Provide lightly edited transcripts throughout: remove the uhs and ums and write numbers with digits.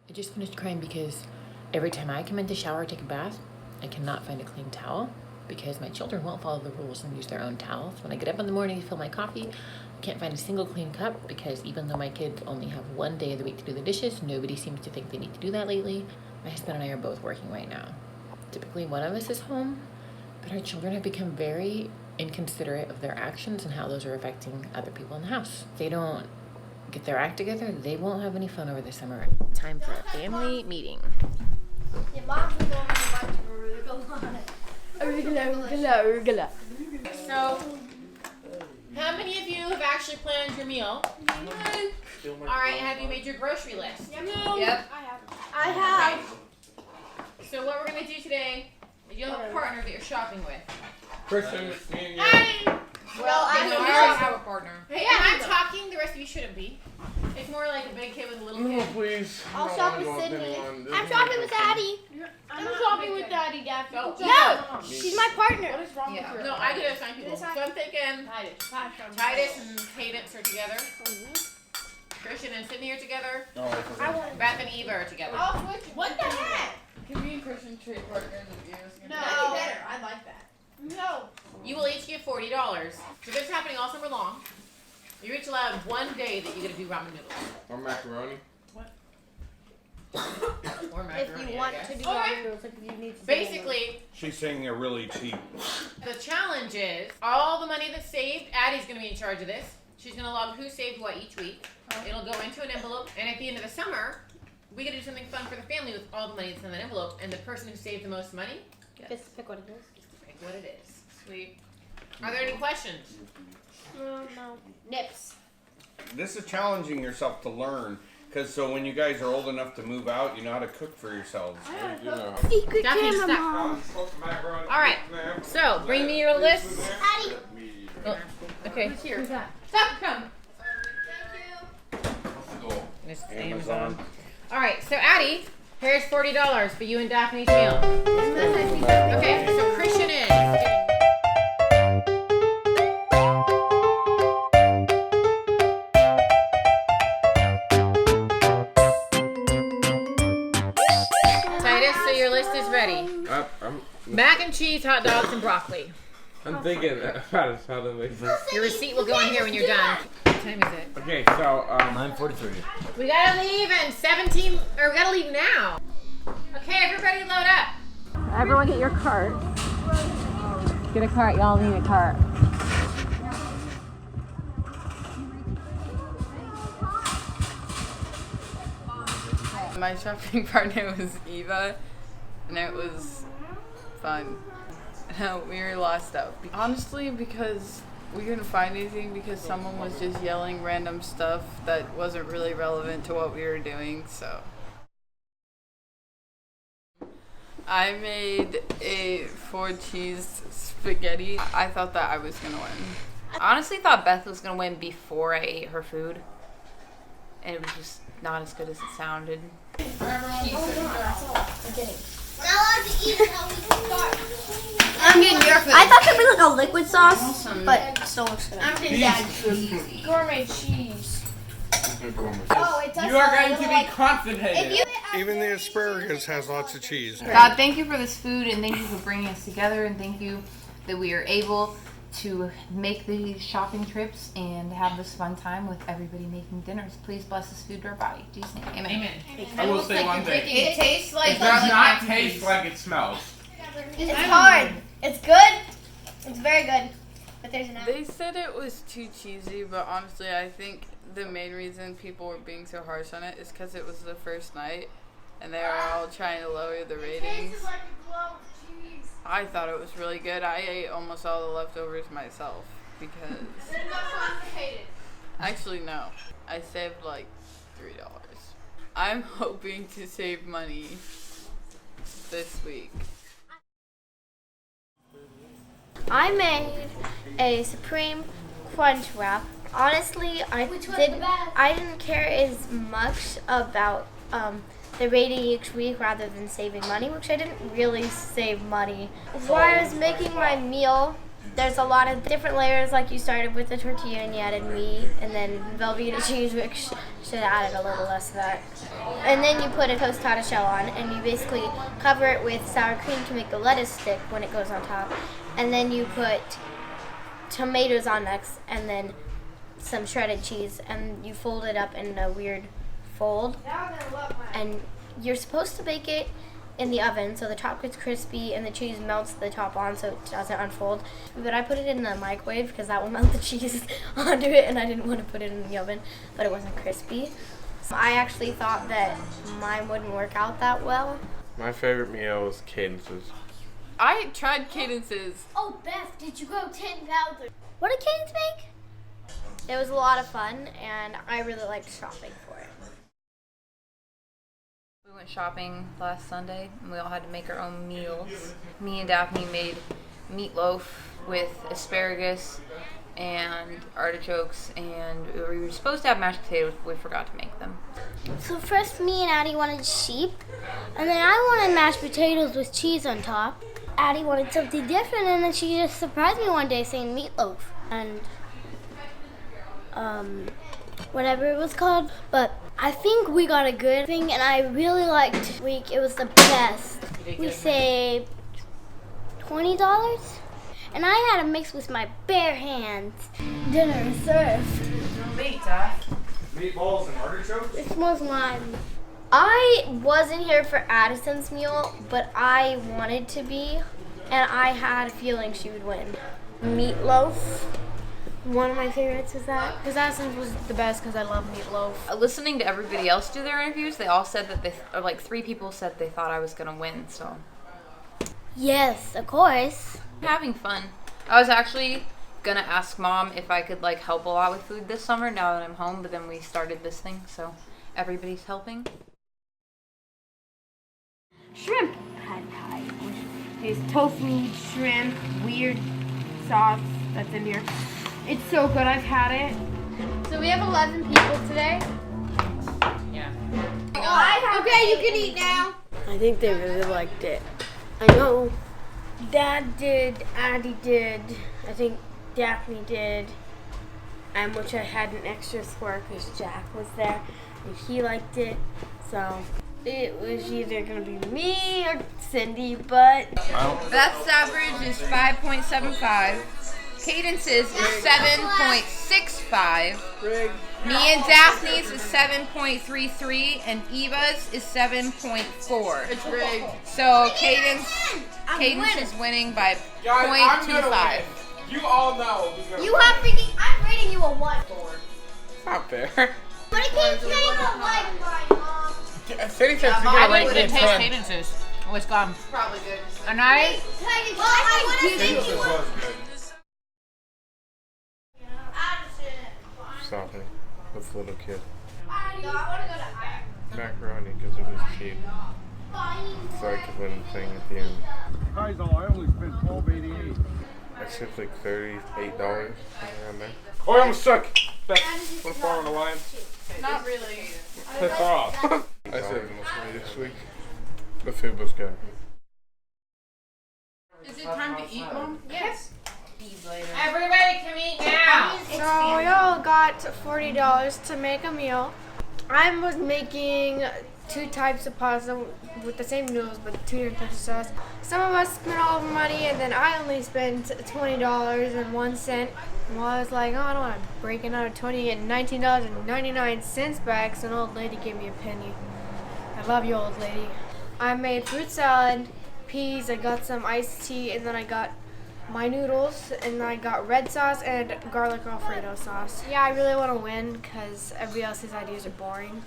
I just finished crying because every time I come in to shower or take a bath, I cannot find a clean towel because my children won't follow the rules and use their own towels. When I get up in the morning to fill my coffee, I can't find a single clean cup because even though my kids only have one day of the week to do the dishes, nobody seems to think they need to do that lately. My husband and I are both working right now. Typically one of us is home, but our children have become very inconsiderate of their actions and how those are affecting other people in the house. If they don't get their act together, they won't have any fun over the summer. Time for a family meeting. Your mom's going to a bunch of arugula. So, how many of you have actually planned your meal? Alright, have you made your grocery list? Yep. I have. Okay. So what we're going to do today is you'll have a partner that you're shopping with. Christian, me and you. Well, I I already have have a partner. Hey, I'm talking, the rest of you shouldn't be. It's more like a big kid with a little No, kid. please. I'll I don't shop wanna with go up Sydney. anyone. This I'm is shopping my with first Daddy. I'm shopping with Daddy, Daphne. No. No, she's my partner. What is wrong with her? No, I get to assign people. So I'm thinking Titus and Cadence are together. Christian and Sydney are together. Oh, I forgot. I want. Beth and Eva are together. What the heck? Can me and Christian trade partners and you? No. That'd be better. I like that. No. You will each get $40. So this is happening all summer long. You're each allowed one day that you get to do ramen noodles. Or macaroni. Or macaroni, If you want I guess. to do ramen noodles, like if you need to. Basically, She's saying they're really cheap. the challenge is all the money that's saved, Addie's going to be in charge of this. She's going to log who saved what each week. It'll go into an envelope. And at the end of the summer, we get to do something fun for the family with all the money that's in that envelope. And the person who saved the most money Just to pick what it is. gets to pick what it is. Sweet. Are there any questions? No. Nips. This is challenging yourself to learn. Because so when you guys are old enough to move out, you know how to cook for yourselves. You know. Secret Daphne, camera, stop. Mom. All right. So, bring me your list. Daddy. Oh, okay. Who's here? Stop, come. Let's go. Miss Amazon. All right, so Addie, here's $40 for you and Daphne's meal. Okay, so Christian is getting... Titus, so your list is ready. Mac and cheese, hot dogs, and broccoli. I'm thinking how to make this. Your receipt will go in here when you're done. What time is it? Okay, so 9:43. We gotta leave in 17, or we gotta leave now. Okay, everybody load up. Everyone get your cart. Get a cart, y'all need a cart. My shopping partner was Eva, and it was fun. We were lost out. Honestly, because we couldn't find anything because someone was just yelling random stuff that wasn't really relevant to what we were doing, so. I made a 4-cheese spaghetti. I thought that I was gonna win. I honestly thought Beth was gonna win before I ate her food. And it was just not as good as it sounded. I'm getting your food. I thought there'd be like a liquid sauce, but it still looks good. I'm getting Daddy's food. Gourmet cheese. Oh, it does. You are going to be constipated. even the asparagus has lots of cheese. God, thank you for this food and thank you for bringing us together and thank you that we are able to make these shopping trips and have this fun time with everybody making dinners. Please bless this food to our body. In Jesus' name, amen. Amen. I will say one thing. It tastes like It does not taste like it smells. It's hard. It's good. It's very good. But there's an apple. They said it was too cheesy, but honestly, I think the main reason people were being so harsh on it is because it was the first night and they were all trying to lower the ratings. I thought it was really good. I ate almost all the leftovers myself because... Actually, no. I saved like $3. I'm hoping to save money this week. I made a Supreme Crunch Wrap. Honestly, I didn't care as much about the rating each week rather than saving money, which I didn't really save money. While I was making my meal, There's a lot of different layers, like you started with the tortilla and you added meat, and then Velveeta cheese, which should have added a little less of that. And then you put a tostada shell on, and you basically cover it with sour cream to make the lettuce stick when it goes on top. And then you put tomatoes on next, and then some shredded cheese, and you fold it up in a weird fold. And you're supposed to bake it in the oven so the top gets crispy and the cheese melts the top on so it doesn't unfold. But I put it in the microwave because that will melt the cheese onto it, and I didn't want to put it in the oven, but it wasn't crispy. So I actually thought that mine wouldn't work out that well. My favorite meal was Cadence's. I tried Cadence's. Oh, Beth, did you go 10,000? What did Cadence make? It was a lot of fun, and I really liked shopping for it. We went shopping last Sunday, and we all had to make our own meals. Me and Daphne made meatloaf with asparagus and artichokes, and we were supposed to have mashed potatoes, but we forgot to make them. So first me and Addie wanted sheep, and then I wanted mashed potatoes with cheese on top. Addie wanted something different, and then she just surprised me one day saying meatloaf and whatever it was called. But I think we got a good thing, and I really liked week. It was the best. We saved $20, and I had a mix with my bare hands. Dinner is served. Meatballs and artichokes? This was mine. I wasn't here for Addison's meal, but I wanted to be, and I had a feeling she would win. Meatloaf. One of my favorites was that. Because Addison's was the best because I love meatloaf. Listening to everybody else do their interviews, they all said that or like 3 people said they thought I was going to win, so. Yes, of course. Having fun. I was actually gonna ask Mom if I could like help a lot with food this summer now that I'm home, but then we started this thing, so everybody's helping. Shrimp pad thai, which is tofu, shrimp, weird sauce that's in here. It's so good, I've had it. So we have 11 people today. Yeah. Okay, you can eat now. I think they really liked it. I know Dad did, Addie did, I think Daphne did, and which I had an extra score because Jack was there and he liked it. So it was either going to be me or Cindy, but Beth's average is 5.75. Cadence's is 7.65. Me and Daphne's is 7.33, and Eva's is 7.4. It's rigged. So Cadence is winning by Guys, I'm gonna 0.25. win. You all know who's gonna You win. have freaking, I'm rating you a 1. Not fair. But it can't take a 1, Mom. Cindy said she's I gonna rate wouldn't it taste 10. Cadence's. It was gum. Probably good. And I Cadence's was good. Something with little kid. No, I want to go to Macaroni because it was cheap. So I could win the thing at the end. Guys, I only spent $12.88. I saved like $38 around there. Oh, I almost suck. That's one fall on the line. Not really. Piss off. I saved the most money this week. The food was good. Is it time to eat, Mom? Yes. Everybody can eat now. so we all got $40 to make a meal. I was making 2 types of pasta with the same noodles but 2 different types of sauce. Some of us spent all of our money, and then I only spent $20.01. Well, I was like, oh, I don't want to break another 20 and $19.99 back, so an old lady gave me a penny. I love you, old lady. I made fruit salad, peas, I got some iced tea, and then I got my noodles, and then I got red sauce and garlic Alfredo sauce. Yeah, I really want to win because everybody else's ideas are boring.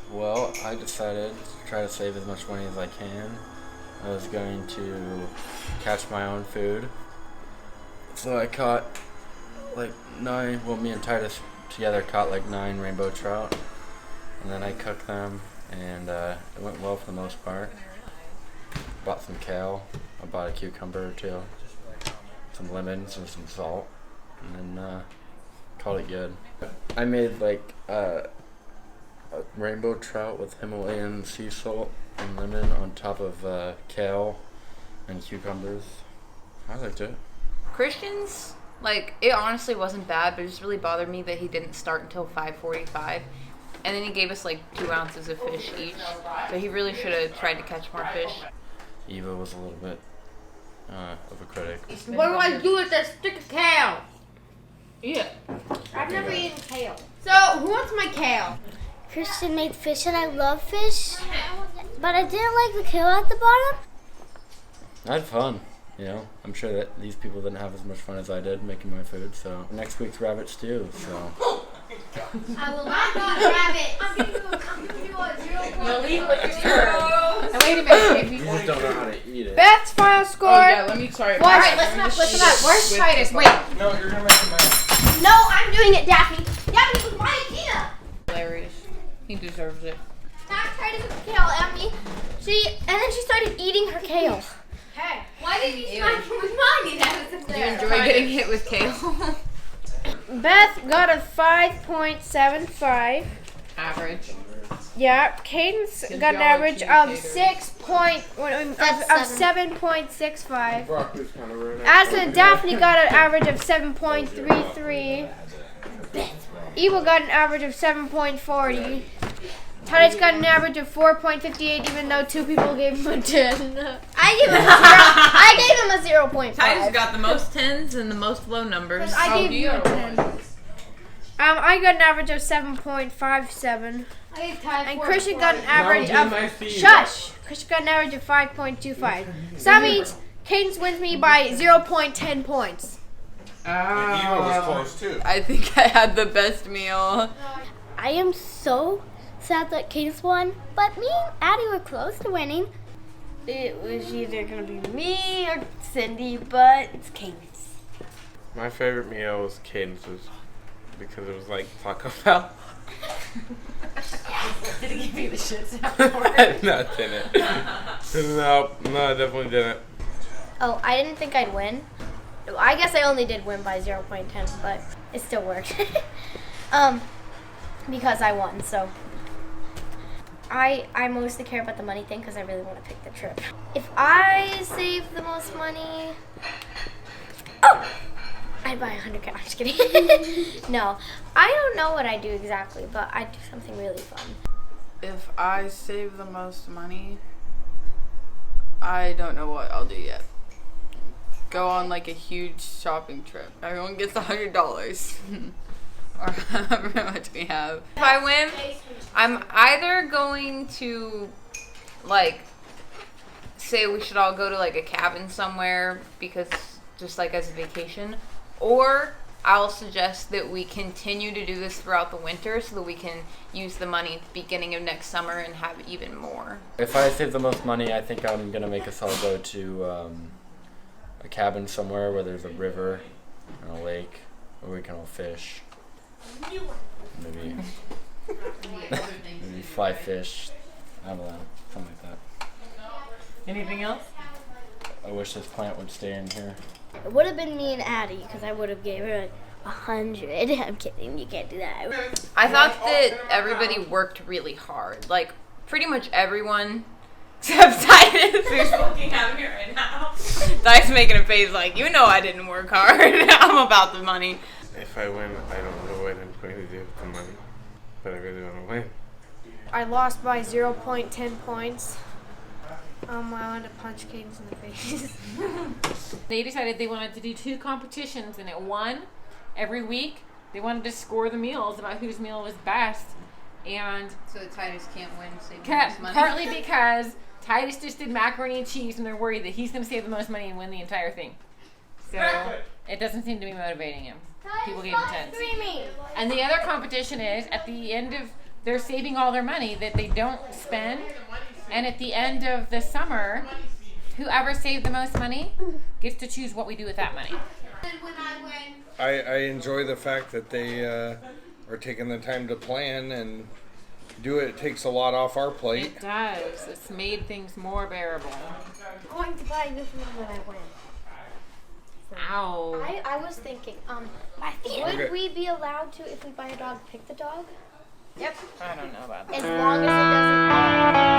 Well, I decided to try to save as much money as I can. I was going to catch my own food. So I caught like 9, well, me and Titus together caught like 9 rainbow trout. And then I cooked them, and it went well for the most part. Bought some kale, I bought a cucumber or 2, some lemons and some salt, and then called it good. I made like a rainbow trout with Himalayan sea salt and lemon on top of kale and cucumbers. I liked it. Christian's, like, it honestly wasn't bad, but it just really bothered me that he didn't start until 5:45. And then he gave us like 2 ounces of fish each. So he really should have tried to catch more fish. Eva was a little bit of a critic. What do I do with this stick of kale? Yeah. I've never eaten kale. So, who wants my kale? Christian made fish and I love fish, but I didn't like the kale at the bottom. I had fun. You know, I'm sure that these people didn't have as much fun as I did making my food. So next week's rabbit stew. So I will not rabbit. I'm giving you a 0. You'll eat what you Now, wait a minute. you just don't know how to eat it. Beth's final score. Oh yeah, let me try it. All right, listen up. Where's Titus? Wait. No, you're gonna make a mess. No, I'm doing it, Daphne. Daphne, it was my idea. Hilarious. He deserves it. Not Titus with kale at me. And then she started eating her kale. Hey, why did you smack him with mine? That was Do you enjoy getting hit with kale? Beth got a 5.75. Average. Yeah, Caden's Because got an y'all are average of communicators. 7.65. Broccoli's kind of rare. Ashley Daphne got an average of 7.33. Eva got an average of 7.40. Titus got an average of 4.58, even though 2 people gave him a 10. I gave him a 0.5. Titus got the most 10s and the most low numbers. I gave you a 10. I got an average of 7.57. And Christian got an average of shush. Christian got an average of 5.25. So that means Cadence wins me by 0.10 points. Eva was close too. I think I had the best meal. I am so sad that Cadence won, but me and Addie were close to winning. It was either going to be me or Cindy, but it's Cadence. My favorite meal was Cadence's because it was like Taco Bell. Did he give you the shits No, it didn't. No, I definitely didn't. Oh, I didn't think I'd win. I guess I only did win by 0.10, but it still worked. Because I won, so. I mostly care about the money thing because I really want to pick the trip. If I save the most money, I'd buy 100 I'm just kidding. No, I don't know what I do exactly, but I do something really fun. If I save the most money, I don't know what I'll do yet. Go on like a huge shopping trip. Everyone gets $100. Or however much we have. If I win, I'm either going to like say we should all go to like a cabin somewhere because just like as a vacation, or I'll suggest that we continue to do this throughout the winter so that we can use the money at the beginning of next summer and have even more. If I save the most money, I think I'm gonna make us all go to a cabin somewhere where there's a river and a lake where we can all fish. Maybe fly fish. I don't know, something like that. Anything else? I wish this plant would stay in here. It would have been me and Addie because I would have gave her like 100. I'm kidding, you can't do that. I thought that everybody worked really hard. Like, pretty much everyone except Titus, who's looking at me right now. Titus making a face like, you know I didn't work hard. I'm about the money. If I win, I don't know what I'm going to do with the money, but I really want to win. I lost by 0.10 points. I wanted to punch Cadence in the face. They decided they wanted to do 2 competitions, and at one, every week, they wanted to score the meals about whose meal was best. And So Titus can't win, save the most money. partly because Titus just did macaroni and cheese, and they're worried that he's going to save the most money and win the entire thing. So it doesn't seem to be motivating him. People gave him 10s. And the other competition is at the end of they're saving all their money that they don't spend, and at the end of the summer, whoever saved the most money gets to choose what we do with that money. I enjoy the fact that they are taking the time to plan and do it. It takes a lot off our plate. It does. It's made things more bearable. I'm going to buy this one when I win. Ow. I was thinking, would we be allowed to, if we buy a dog, pick the dog? Yep. I don't know about that. As long as it doesn't